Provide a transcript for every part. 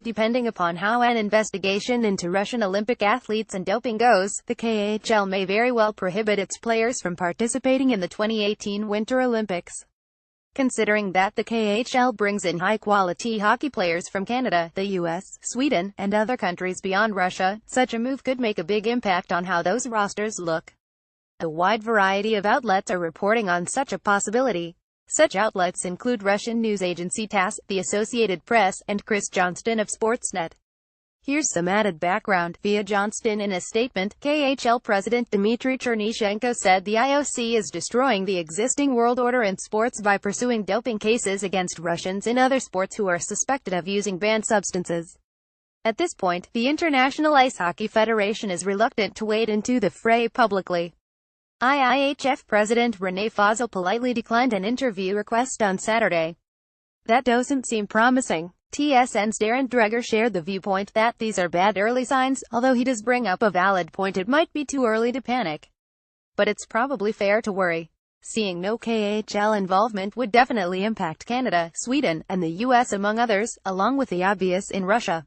Depending upon how an investigation into Russian Olympic athletes and doping goes, the KHL may very well prohibit its players from participating in the 2018 Winter Olympics. Considering that the KHL brings in high-quality hockey players from Canada, the US, Sweden, and other countries beyond Russia, such a move could make a big impact on how those rosters look. A wide variety of outlets are reporting on such a possibility. Such outlets include Russian news agency TASS, the Associated Press, and Chris Johnston of Sportsnet. Here's some added background. Via Johnston in a statement, KHL President Dmitry Chernyshenko said the IOC is destroying the existing world order in sports by pursuing doping cases against Russians in other sports who are suspected of using banned substances. At this point, the International Ice Hockey Federation is reluctant to wade into the fray publicly. IIHF President René Fazal politely declined an interview request on Saturday. That doesn't seem promising. TSN's Darren Dreger shared the viewpoint that these are bad early signs, although he does bring up a valid point: it might be too early to panic. But it's probably fair to worry. Seeing no KHL involvement would definitely impact Canada, Sweden, and the US among others, along with the obvious in Russia.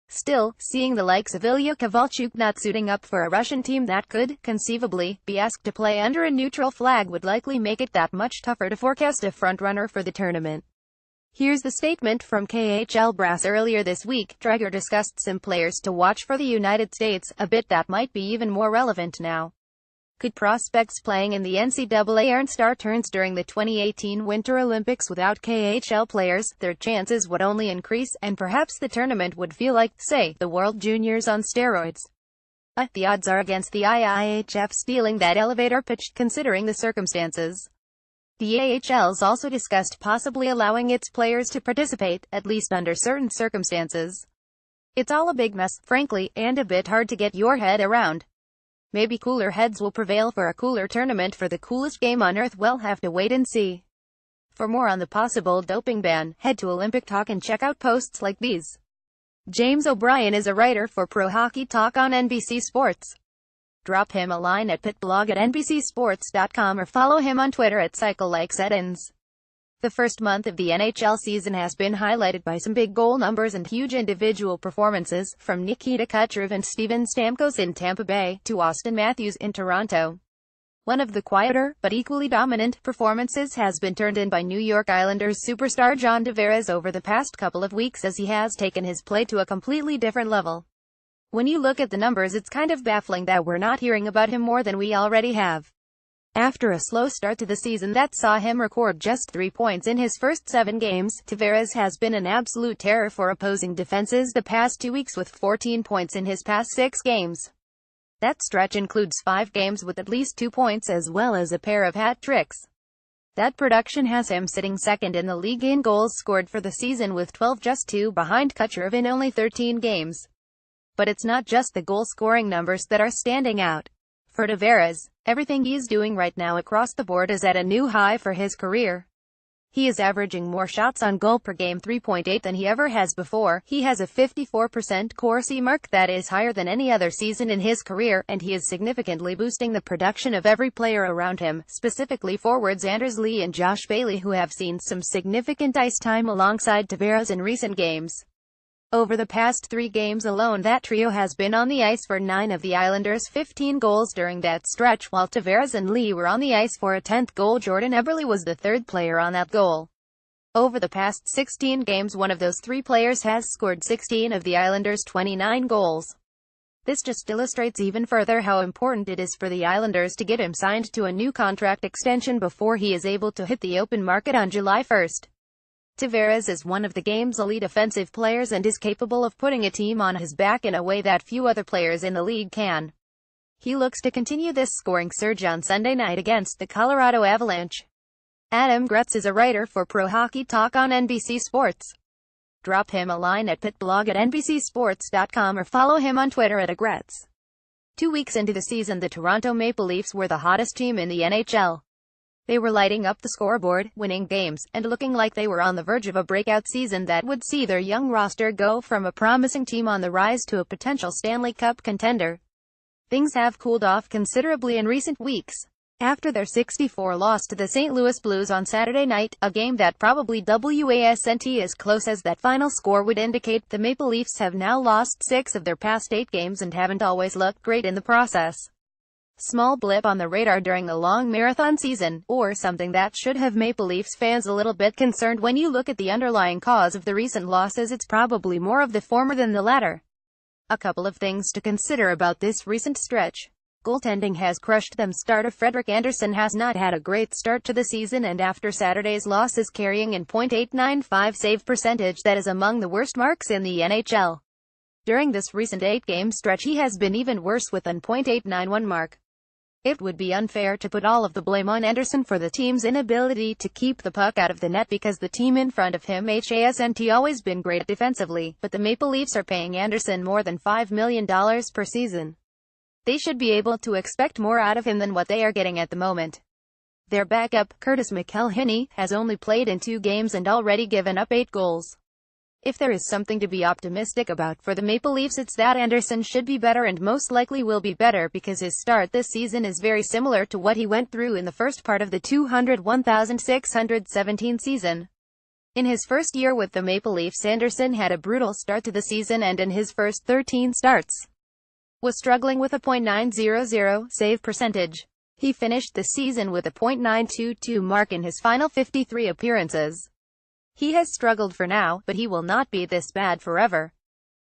Still, seeing the likes of Ilya Kovalchuk not suiting up for a Russian team that could, conceivably, be asked to play under a neutral flag would likely make it that much tougher to forecast a frontrunner for the tournament. Here's the statement from KHL brass earlier this week. Dreger discussed some players to watch for the United States, a bit that might be even more relevant now. Could prospects playing in the NCAA earn star turns during the 2018 Winter Olympics without KHL players? Their chances would only increase, and perhaps the tournament would feel like, say, the World Juniors on steroids. The odds are against the IIHF stealing that elevator pitch, considering the circumstances. The AHL's also discussed possibly allowing its players to participate, at least under certain circumstances. It's all a big mess, frankly, and a bit hard to get your head around. Maybe cooler heads will prevail for a cooler tournament for the coolest game on earth. We'll have to wait and see. For more on the possible doping ban, head to Olympic Talk and check out posts like these. James O'Brien is a writer for Pro Hockey Talk on NBC Sports. Drop him a line at pitblog@nbcsports.com or follow him on Twitter at CycleLikeSettings. The first month of the NHL season has been highlighted by some big goal numbers and huge individual performances, from Nikita Kucherov and Steven Stamkos in Tampa Bay, to Austin Matthews in Toronto. One of the quieter, but equally dominant, performances has been turned in by New York Islanders superstar John Tavares over the past couple of weeks, as he has taken his play to a completely different level. When you look at the numbers, it's kind of baffling that we're not hearing about him more than we already have. After a slow start to the season that saw him record just 3 points in his first 7 games, Tavares has been an absolute terror for opposing defenses the past 2 weeks with 14 points in his past 6 games. That stretch includes 5 games with at least 2 points as well as a pair of hat tricks. That production has him sitting second in the league in goals scored for the season with 12, just 2 behind Kucherov in only 13 games. But it's not just the goal-scoring numbers that are standing out. For Tavares, everything he's doing right now across the board is at a new high for his career. He is averaging more shots on goal per game, 3.8, than he ever has before. He has a 54% Corsi mark that is higher than any other season in his career, and he is significantly boosting the production of every player around him, specifically forwards Anders Lee and Josh Bailey, who have seen some significant ice time alongside Tavares in recent games. Over the past 3 games alone, that trio has been on the ice for 9 of the Islanders' 15 goals during that stretch, while Tavares and Lee were on the ice for a 10th goal. Jordan Eberle was the 3rd player on that goal. Over the past 16 games, one of those 3 players has scored 16 of the Islanders' 29 goals. This just illustrates even further how important it is for the Islanders to get him signed to a new contract extension before he is able to hit the open market on July 1st. Tavares is one of the game's elite offensive players and is capable of putting a team on his back in a way that few other players in the league can. He looks to continue this scoring surge on Sunday night against the Colorado Avalanche. Adam Gretz is a writer for Pro Hockey Talk on NBC Sports. Drop him a line at pitblog@nbcsports.com or follow him on Twitter at @agretz. 2 weeks into the season, the Toronto Maple Leafs were the hottest team in the NHL. They were lighting up the scoreboard, winning games, and looking like they were on the verge of a breakout season that would see their young roster go from a promising team on the rise to a potential Stanley Cup contender. Things have cooled off considerably in recent weeks. After their 6-4 loss to the St. Louis Blues on Saturday night, a game that probably wasn't as close as that final score would indicate, the Maple Leafs have now lost 6 of their past 8 games and haven't always looked great in the process. Small blip on the radar during the long marathon season, or something that should have Maple Leafs fans a little bit concerned. When you look at the underlying cause of the recent losses, it's probably more of the former than the latter. A couple of things to consider about this recent stretch. Goaltending has crushed them. Starter Frederik Andersen has not had a great start to the season, and after Saturday's loss is carrying an .895 save percentage that is among the worst marks in the NHL. During this recent 8-game stretch he has been even worse with an .891 mark. It would be unfair to put all of the blame on Andersen for the team's inability to keep the puck out of the net, because the team in front of him hasn't always been great defensively, but the Maple Leafs are paying Andersen more than $5 million per season. They should be able to expect more out of him than what they are getting at the moment. Their backup, Curtis McElhinney, has only played in 2 games and already given up 8 goals. If there is something to be optimistic about for the Maple Leafs, it's that Andersen should be better, and most likely will be better, because his start this season is very similar to what he went through in the first part of the 201,617 season. In his first year with the Maple Leafs, Andersen had a brutal start to the season, and in his first 13 starts, was struggling with a .900 save percentage. He finished the season with a .922 mark in his final 53 appearances. He has struggled for now, but he will not be this bad forever.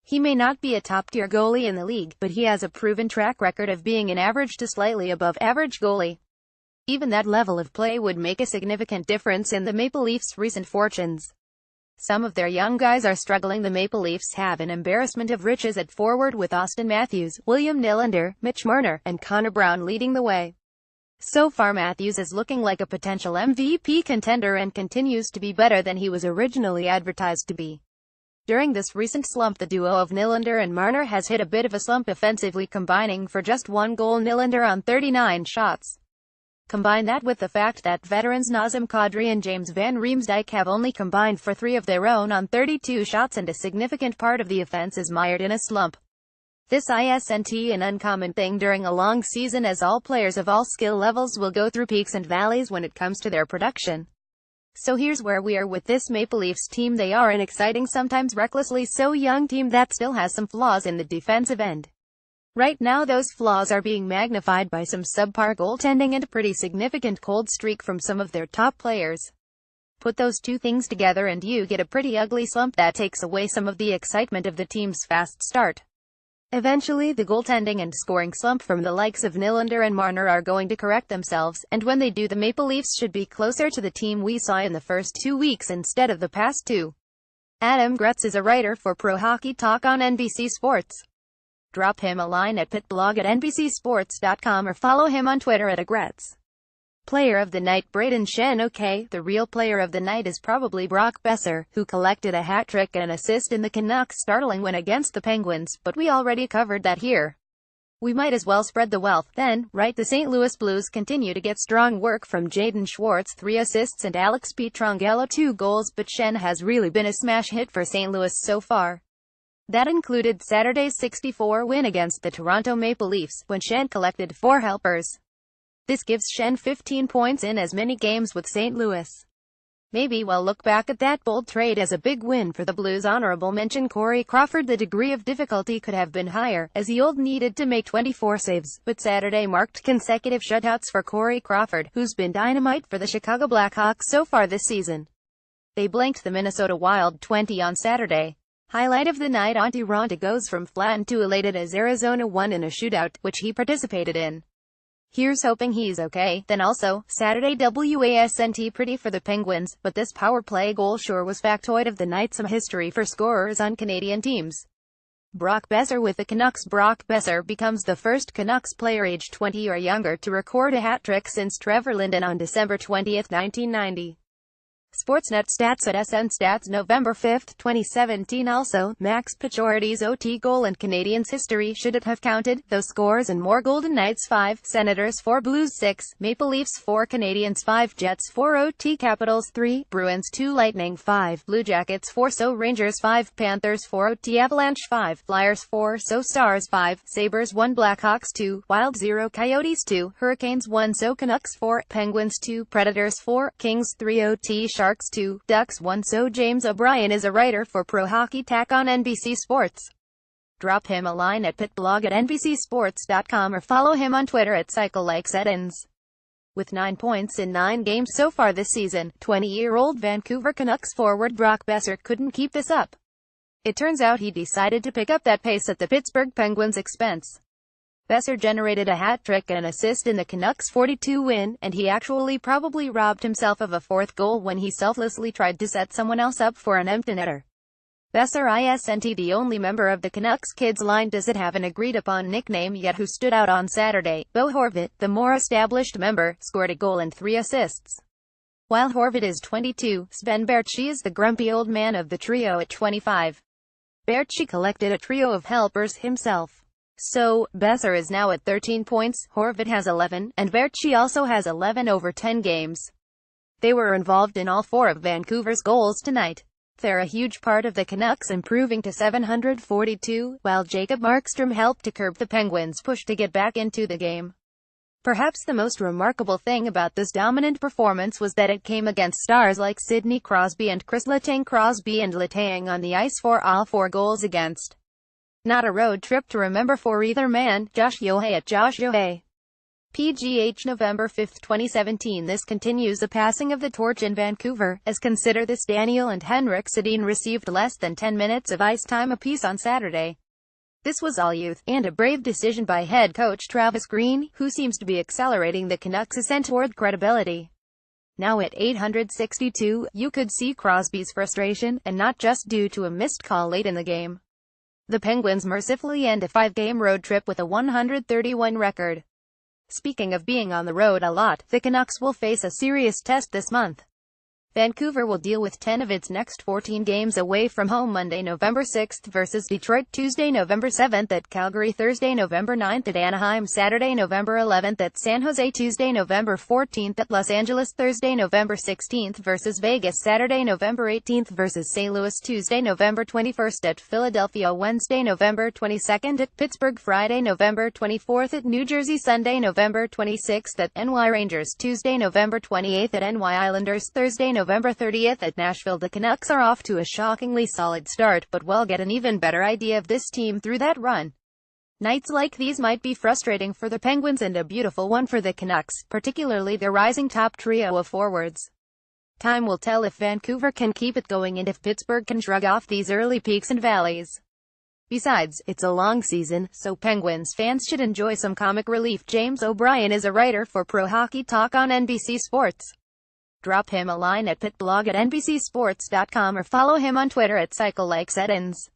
He may not be a top-tier goalie in the league, but he has a proven track record of being an average to slightly above average goalie. Even that level of play would make a significant difference in the Maple Leafs' recent fortunes. Some of their young guys are struggling. The Maple Leafs have an embarrassment of riches at forward, with Austin Matthews, William Nylander, Mitch Marner, and Connor Brown leading the way. So far Matthews is looking like a potential MVP contender and continues to be better than he was originally advertised to be. During this recent slump, the duo of Nylander and Marner has hit a bit of a slump offensively, combining for just 1 goal. Nylander on 39 shots. Combine that with the fact that veterans Nazem Kadri and James Van Riemsdyk have only combined for 3 of their own on 32 shots, and a significant part of the offense is mired in a slump. This isn't an uncommon thing during a long season, as all players of all skill levels will go through peaks and valleys when it comes to their production. So here's where we are with this Maple Leafs team. They are an exciting, sometimes recklessly so young team that still has some flaws in the defensive end. Right now those flaws are being magnified by some subpar goaltending and a pretty significant cold streak from some of their top players. Put those 2 things together and you get a pretty ugly slump that takes away some of the excitement of the team's fast start. Eventually the goaltending and scoring slump from the likes of Nylander and Marner are going to correct themselves, and when they do, the Maple Leafs should be closer to the team we saw in the first 2 weeks instead of the past 2. Adam Gretz is a writer for Pro Hockey Talk on NBC Sports. Drop him a line at pitblog@nbcsports.com or follow him on Twitter at @agretz. Player of the night, Brayden Schenn. Okay, the real player of the night is probably Brock Boeser, who collected a hat-trick and an assist in the Canucks' startling win against the Penguins, but we already covered that here. We might as well spread the wealth, then, right? The St. Louis Blues continue to get strong work from Jaden Schwartz, 3 assists, and Alex Pietrangelo, 2 goals, but Schenn has really been a smash hit for St. Louis so far. That included Saturday's 6-4 win against the Toronto Maple Leafs, when Schenn collected 4 helpers. This gives Schenn 15 points in as many games with St. Louis. Maybe we'll look back at that bold trade as a big win for the Blues. Honorable mention Corey Crawford. The degree of difficulty could have been higher, as he only needed to make 24 saves, but Saturday marked consecutive shutouts for Corey Crawford, who's been dynamite for the Chicago Blackhawks so far this season. They blanked the Minnesota Wild 20 on Saturday. Highlight of the night, Antti Raanta goes from flattened to elated as Arizona won in a shootout, which he participated in. Here's hoping he's okay. Then also, Saturday wasn't pretty for the Penguins, but this power play goal sure was factoid of the night. Some history for scorers on Canadian teams. Brock Boeser with the Canucks. Brock Boeser becomes the first Canucks player aged 20 or younger to record a hat-trick since Trevor Linden on December 20, 1990. Sportsnet stats at SN Stats November 5, 2017. Also, Max Pacioretty's OT goal in Canadiens history. Should it have counted? Those scores and more. Golden Knights 5, Senators 4, Blues 6, Maple Leafs 4, Canadiens 5, Jets 4, OT Capitals 3, Bruins 2, Lightning 5, Blue Jackets 4, So Rangers 5, Panthers 4, OT Avalanche 5, Flyers 4, So Stars 5, Sabres 1, Blackhawks 2, Wild 0, Coyotes 2, Hurricanes 1, So Canucks 4, Penguins 2, Predators 4, Kings 3, OT Sharks 2, Ducks 1. So James O'Brien is a writer for Pro Hockey Talk on NBC Sports. Drop him a line at pitblog@nbcsports.com or follow him on Twitter at CycleLikeSettings. With 9 points in 9 games so far this season, 20-year-old Vancouver Canucks forward Brock Boeser couldn't keep this up. It turns out he decided to pick up that pace at the Pittsburgh Penguins' expense. Boeser generated a hat-trick and an assist in the Canucks' 4-2 win, and he actually probably robbed himself of a fourth goal when he selflessly tried to set someone else up for an empty netter. Boeser isn't the only member of the Canucks kids line doesn't have an agreed-upon nickname yet who stood out on Saturday. Bo Horvat, the more established member, scored a goal and 3 assists. While Horvat is 22, Sven Baertschi is the grumpy old man of the trio at 25. Baertschi collected a trio of helpers himself. So, Boeser is now at 13 points, Horvat has 11, and Baertschi also has 11 over 10 games. They were involved in all 4 of Vancouver's goals tonight. They're a huge part of the Canucks improving to 742, while Jacob Markstrom helped to curb the Penguins' push to get back into the game. Perhaps the most remarkable thing about this dominant performance was that it came against stars like Sidney Crosby and Chris Letang. Crosby and Letang on the ice for all 4 goals against. Not a road trip to remember for either man. Josh Yohei at Josh Yohei. PGH November 5, 2017. This continues the passing of the torch in Vancouver, as consider this: Daniel and Henrik Sedin received less than 10 minutes of ice time apiece on Saturday. This was all youth, and a brave decision by head coach Travis Green, who seems to be accelerating the Canucks' ascent toward credibility. Now at 862, you could see Crosby's frustration, and not just due to a missed call late in the game. The Penguins mercifully end a 5-game road trip with a 131 record. Speaking of being on the road a lot, the Canucks will face a serious test this month. Vancouver will deal with 10 of its next 14 games away from home: Monday, November 6th versus Detroit, Tuesday, November 7th at Calgary, Thursday, November 9th at Anaheim, Saturday, November 11th at San Jose, Tuesday, November 14th at Los Angeles, Thursday, November 16th versus Vegas, Saturday, November 18th versus St. Louis, Tuesday, November 21st at Philadelphia, Wednesday, November 22nd at Pittsburgh, Friday, November 24th at New Jersey, Sunday, November 26th at NY Rangers, Tuesday, November 28th at NY Islanders, Thursday, November 30th at Nashville. The Canucks are off to a shockingly solid start, but we'll get an even better idea of this team through that run. Nights like these might be frustrating for the Penguins and a beautiful one for the Canucks, particularly their rising top trio of forwards. Time will tell if Vancouver can keep it going and if Pittsburgh can shrug off these early peaks and valleys. Besides, it's a long season, so Penguins fans should enjoy some comic relief. James O'Brien is a writer for Pro Hockey Talk on NBC Sports. Drop him a line at pitblog@nbcsports.com or follow him on Twitter at CycleLikeSettings.